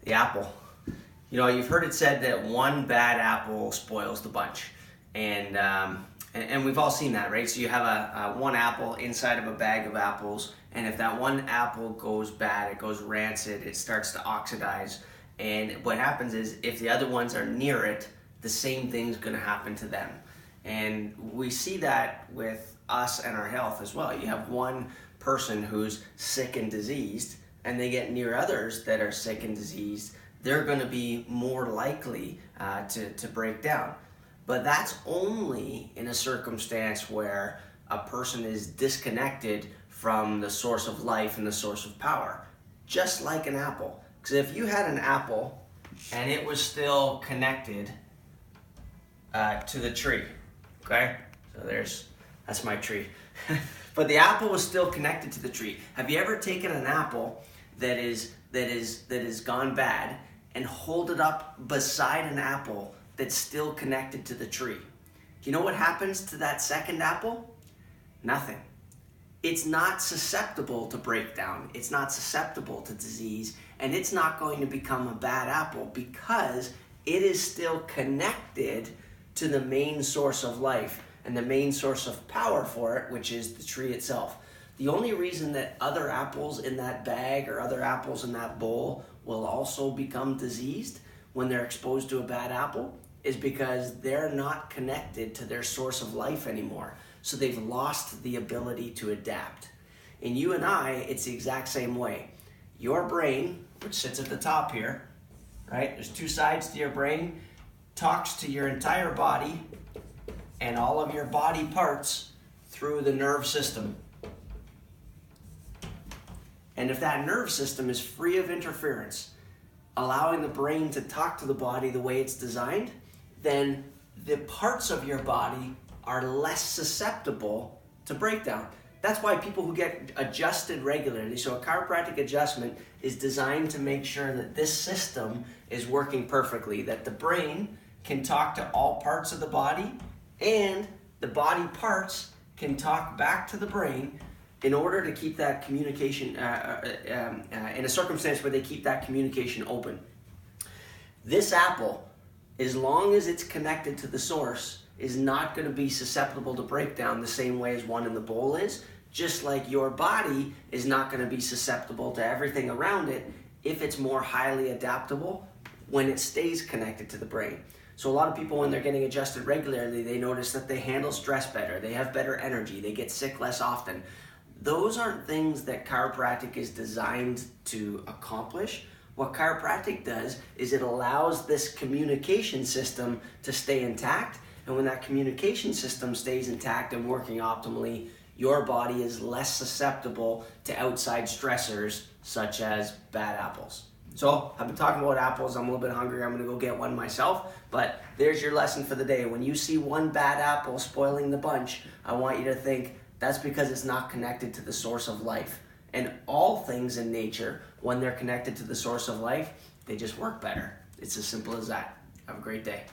the apple. You know, you've heard it said that one bad apple spoils the bunch, and we've all seen that, right? So you have a one apple inside of a bag of apples, and if that one apple goes bad, it goes rancid, it starts to oxidize, and what happens is if the other ones are near it, the same thing's going to happen to them. And we see that with us and our health as well. You have one person who's sick and diseased, and they get near others that are sick and diseased, they're going to be more likely to break down. But that's only in a circumstance where a person is disconnected from the source of life and the source of power, just like an apple. Because if you had an apple and it was still connected to the tree, okay? So that's my tree. But the apple was still connected to the tree. Have you ever taken an apple that is gone bad and hold it up beside an apple that's still connected to the tree? Do you know what happens to that second apple? Nothing. It's not susceptible to breakdown. It's not susceptible to disease, and it's not going to become a bad apple because it is still connected to the main source of life and the main source of power for it, which is the tree itself. The only reason that other apples in that bag or other apples in that bowl will also become diseased when they're exposed to a bad apple is because they're not connected to their source of life anymore. So they've lost the ability to adapt. In you and I, it's the exact same way. Your brain, which sits at the top here, right? There's two sides to your brain, talks to your entire body and all of your body parts through the nerve system. And if that nerve system is free of interference, allowing the brain to talk to the body the way it's designed, then the parts of your body are less susceptible to breakdown. That's why people who get adjusted regularly, so a chiropractic adjustment is designed to make sure that this system is working perfectly, that the brain can talk to all parts of the body and the body parts can talk back to the brain in order to keep that communication, in a circumstance where they keep that communication open. This apple, as long as it's connected to the source, is not going to be susceptible to breakdown the same way as one in the bowl is, just like your body is not going to be susceptible to everything around it if it's more highly adaptable when it stays connected to the brain. So a lot of people, when they're getting adjusted regularly, they notice that they handle stress better, they have better energy, they get sick less often. Those aren't things that chiropractic is designed to accomplish. What chiropractic does is it allows this communication system to stay intact, and when that communication system stays intact and working optimally, your body is less susceptible to outside stressors such as bad apples. So I've been talking about apples. I'm a little bit hungry. I'm going to go get one myself. But there's your lesson for the day. When you see one bad apple spoiling the bunch, I want you to think that's because it's not connected to the source of life. And all things in nature, when they're connected to the source of life, they just work better. It's as simple as that. Have a great day.